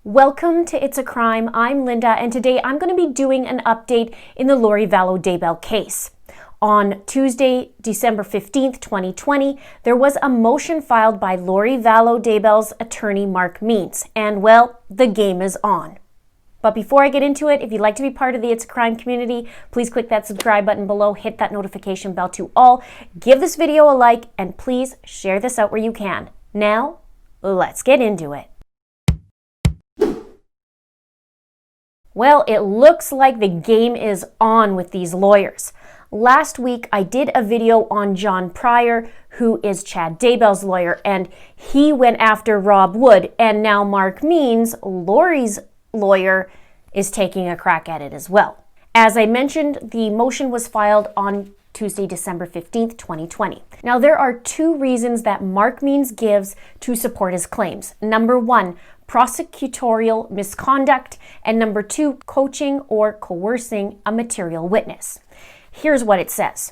Welcome to It's a Crime. I'm Linda, and today I'm going to be doing an update in the Vallow Daybell case. On Tuesday, December 15th, 2020, there was a motion filed by Vallow Daybell's attorney, Mark Means, and well, the game is on. But before I get into it, if you'd like to be part of the It's a Crime community, please click that subscribe button below, hit that notification bell to all, give this video a like, and please share this out where you can. Now, let's get into it. Well, it looks like the game is on with these lawyers. Last week, I did a video on John Pryor, who is Chad Daybell's lawyer, and he went after Rob Wood, and now Mark Means, Lori's lawyer, is taking a crack at it as well. As I mentioned, the motion was filed on Tuesday, December 15th, 2020. Now, there are two reasons that Mark Means gives to support his claims. Number one, prosecutorial misconduct, and number two, coaching or coercing a material witness. Here's what it says.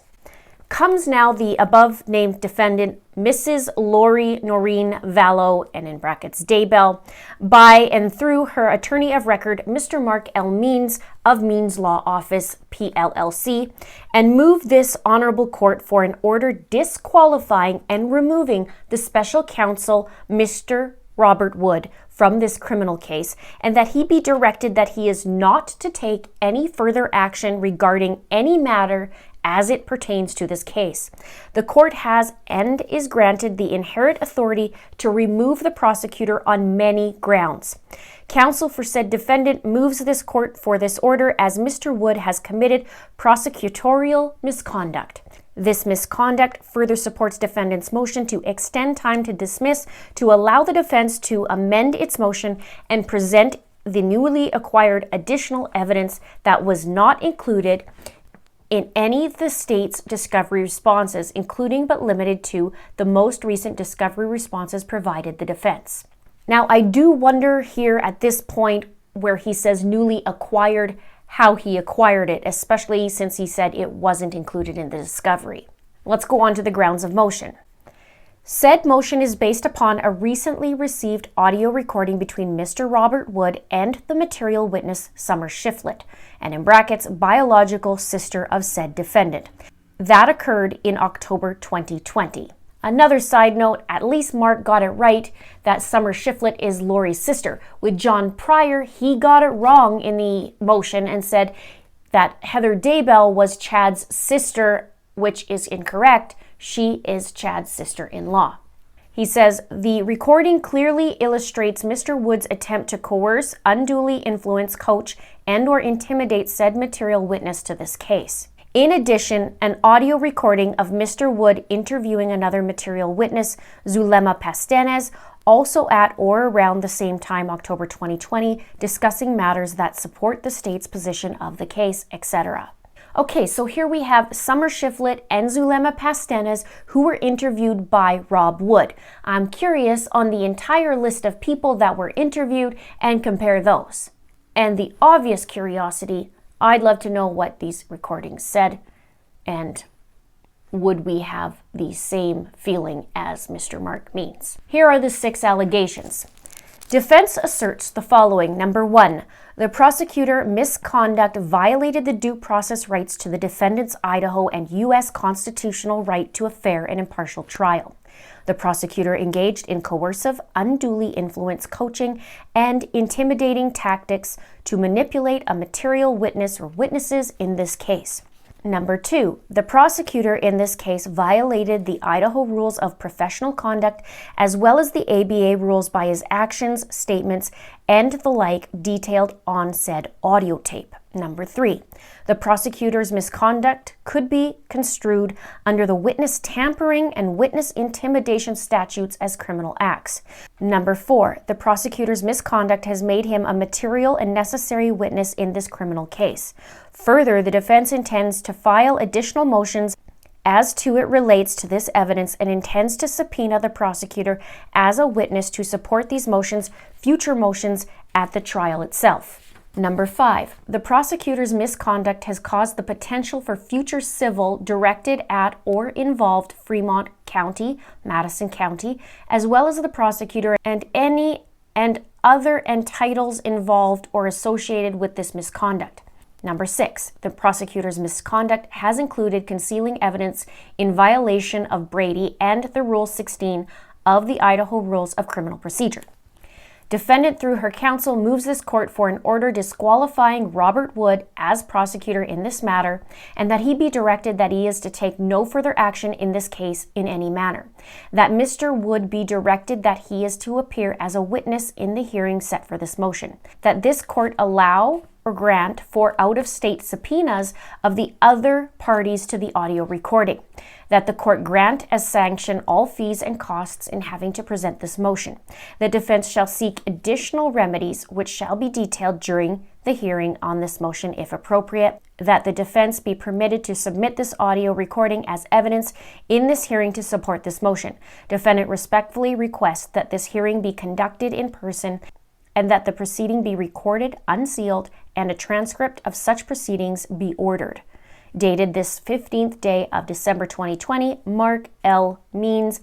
Comes now the above-named defendant, Mrs. Lori Noreen Vallow, and in brackets Daybell, by and through her attorney of record, Mr. Mark L. Means of Means Law Office, PLLC, and move this honorable court for an order disqualifying and removing the special counsel, Mr. Robert Wood, from this criminal case, and that he be directed that he is not to take any further action regarding any matter as it pertains to this case. The court has and is granted the inherent authority to remove the prosecutor on many grounds. Counsel for said defendant moves this court for this order as Mr. Wood has committed prosecutorial misconduct. This misconduct further supports defendant's motion to extend time to dismiss to allow the defense to amend its motion and present the newly acquired additional evidence that was not included in any of the state's discovery responses, including but limited to the most recent discovery responses provided the defense. Now, I do wonder here at this point where he says newly acquired, how he acquired it, especially since he said it wasn't included in the discovery. Let's go on to the grounds of motion. Said motion is based upon a recently received audio recording between Mr. Robert Wood and the material witness Summer Shiflett, and in brackets, biological sister of said defendant. That occurred in October 2020. Another side note, at least Mark got it right that Summer Shiflett is Lori's sister. With John Pryor, he got it wrong in the motion and said that Heather Daybell was Chad's sister, which is incorrect. She is Chad's sister-in-law. He says, the recording clearly illustrates Mr. Wood's attempt to coerce, unduly influence, coach, and or intimidate said material witness to this case. In addition, an audio recording of Mr. Wood interviewing another material witness, Zulema Pastanes, also at or around the same time, October 2020, discussing matters that support the state's position of the case, etc. Okay, so here we have Summer Shiflett and Zulema Pastanes, who were interviewed by Rob Wood. I'm curious on the entire list of people that were interviewed and compare those. And the obvious curiosity, I'd love to know what these recordings said, and would we have the same feeling as Mr. Mark Means? Here are the 6 allegations. Defense asserts the following. Number 1, the prosecutor misconduct violated the due process rights to the defendant's Idaho and U.S. constitutional right to a fair and impartial trial. The prosecutor engaged in coercive, unduly influenced coaching and intimidating tactics to manipulate a material witness or witnesses in this case. Number 2, the prosecutor in this case violated the Idaho rules of professional conduct as well as the ABA rules by his actions, statements, and the like detailed on said audio tape. Number 3, the prosecutor's misconduct could be construed under the witness tampering and witness intimidation statutes as criminal acts. Number 4, the prosecutor's misconduct has made him a material and necessary witness in this criminal case. Further, the defense intends to file additional motions as to it relates to this evidence and intends to subpoena the prosecutor as a witness to support these motions, future motions at the trial itself. Number 5, the prosecutor's misconduct has caused the potential for future civil directed at or involved Fremont County, Madison County, as well as the prosecutor and any and other and titles involved or associated with this misconduct. Number 6, the prosecutor's misconduct has included concealing evidence in violation of Brady and the Rule 16 of the Idaho Rules of Criminal Procedure. Defendant, through her counsel, moves this court for an order disqualifying Robert Wood as prosecutor in this matter, and that he be directed that he is to take no further action in this case in any manner. That Mr. Wood be directed that he is to appear as a witness in the hearing set for this motion. That this court allow or grant for out-of-state subpoenas of the other parties to the audio recording. That the court grant as sanction all fees and costs in having to present this motion. The defense shall seek additional remedies which shall be detailed during the hearing on this motion if appropriate. That the defense be permitted to submit this audio recording as evidence in this hearing to support this motion. Defendant respectfully requests that this hearing be conducted in person and that the proceeding be recorded, unsealed, and a transcript of such proceedings be ordered. Dated this 15th day of December 2020, Mark L. Means,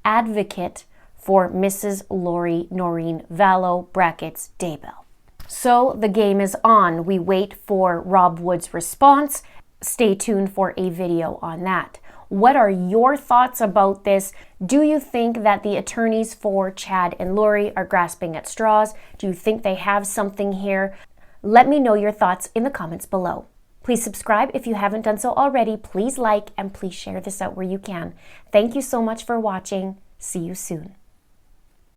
advocate for Mrs. Lori Noreen Vallow, brackets, Daybell. So the game is on. We wait for Rob Wood's response. Stay tuned for a video on that. What are your thoughts about this? Do you think that the attorneys for Chad and Lori are grasping at straws? Do you think they have something here? Let me know your thoughts in the comments below. Please subscribe if you haven't done so already. Please like and please share this out where you can. Thank you so much for watching. See you soon.